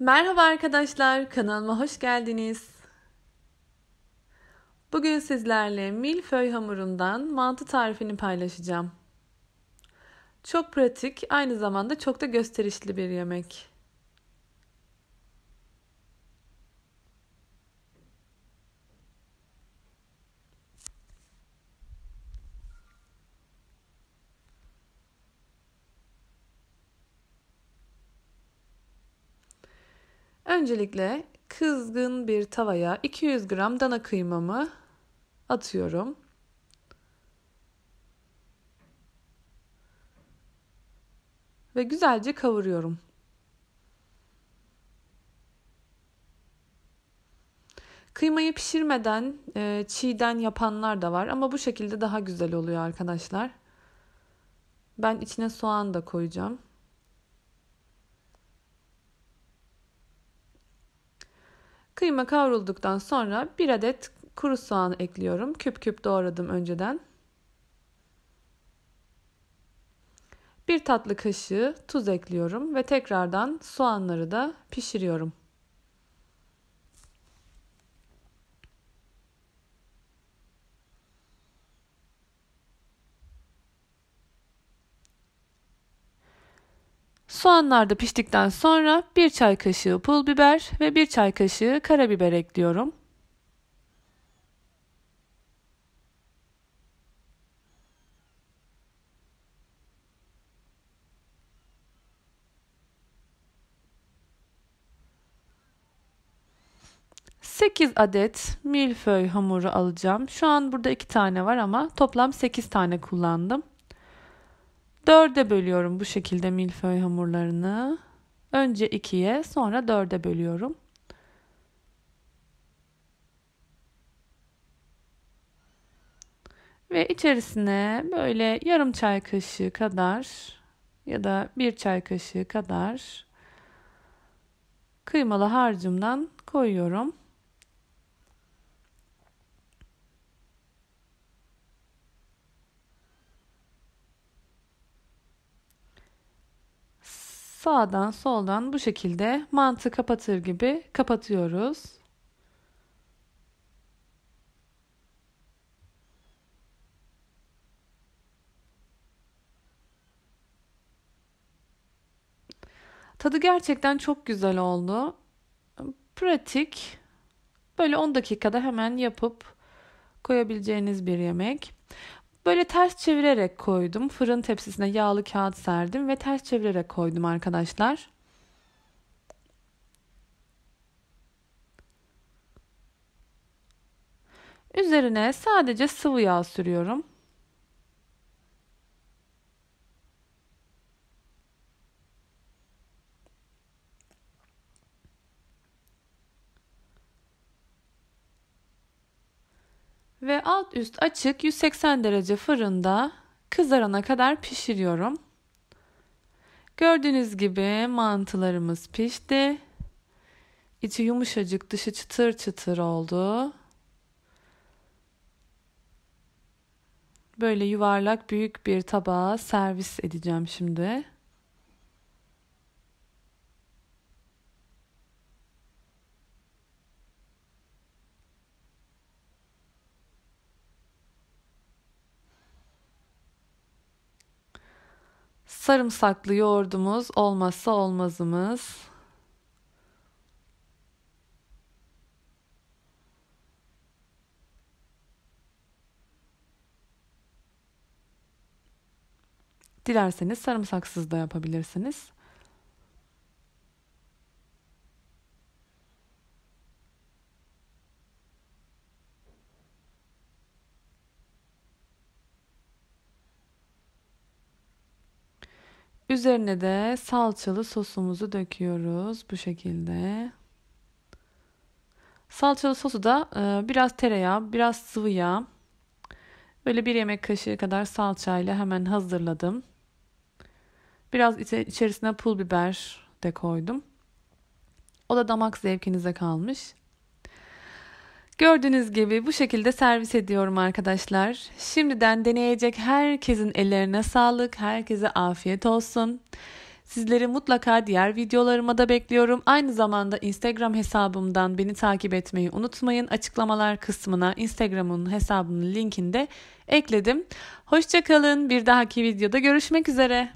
Merhaba arkadaşlar, kanalıma hoş geldiniz. Bugün sizlerle milföy hamurundan mantı tarifini paylaşacağım. Çok pratik, aynı zamanda çok da gösterişli bir yemek. Öncelikle kızgın bir tavaya 200 gram dana kıymamı atıyorum. Ve güzelce kavuruyorum. Kıymayı pişirmeden çiğden yapanlar da var ama bu şekilde daha güzel oluyor arkadaşlar. Ben içine soğan da koyacağım. Kıyma kavrulduktan sonra 1 adet kuru soğan ekliyorum. Küp küp doğradım önceden. 1 tatlı kaşığı tuz ekliyorum ve tekrardan soğanları da pişiriyorum. Soğanlar da piştikten sonra 1 çay kaşığı pul biber ve 1 çay kaşığı karabiber ekliyorum. Sekiz adet milföy hamuru alacağım. Şu an burada 2 tane var ama toplam 8 tane kullandım. 4'e bölüyorum bu şekilde milföy hamurlarını. Önce 2'ye, sonra 4'e bölüyorum. Ve içerisine böyle yarım çay kaşığı kadar ya da 1 çay kaşığı kadar kıymalı harcımdan koyuyorum. Sağdan soldan bu şekilde mantı kapatır gibi kapatıyoruz. Tadı gerçekten çok güzel oldu. Pratik. Böyle 10 dakikada hemen yapıp koyabileceğiniz bir yemek. Böyle ters çevirerek koydum. Fırın tepsisine yağlı kağıt serdim ve ters çevirerek koydum arkadaşlar. Üzerine sadece sıvı yağ sürüyorum. Ve alt üst açık 180 derece fırında kızarana kadar pişiriyorum. Gördüğünüz gibi mantılarımız pişti. İçi yumuşacık, dışı çıtır çıtır oldu. Böyle yuvarlak büyük bir tabağa servis edeceğim şimdi. Sarımsaklı yoğurdumuz olmazsa olmazımız. Dilerseniz sarımsaksız da yapabilirsiniz. Üzerine de salçalı sosumuzu döküyoruz bu şekilde. Salçalı sosu da biraz tereyağı, biraz sıvı yağ. Böyle 1 yemek kaşığı kadar salçayla hemen hazırladım. Biraz içerisine pul biber de koydum. O da damak zevkinize kalmış. Gördüğünüz gibi bu şekilde servis ediyorum arkadaşlar. Şimdiden deneyecek herkesin ellerine sağlık, herkese afiyet olsun. Sizleri mutlaka diğer videolarıma da bekliyorum. Aynı zamanda Instagram hesabımdan beni takip etmeyi unutmayın. Açıklamalar kısmına Instagram'ın hesabının linkini de ekledim. Hoşça kalın. Bir dahaki videoda görüşmek üzere.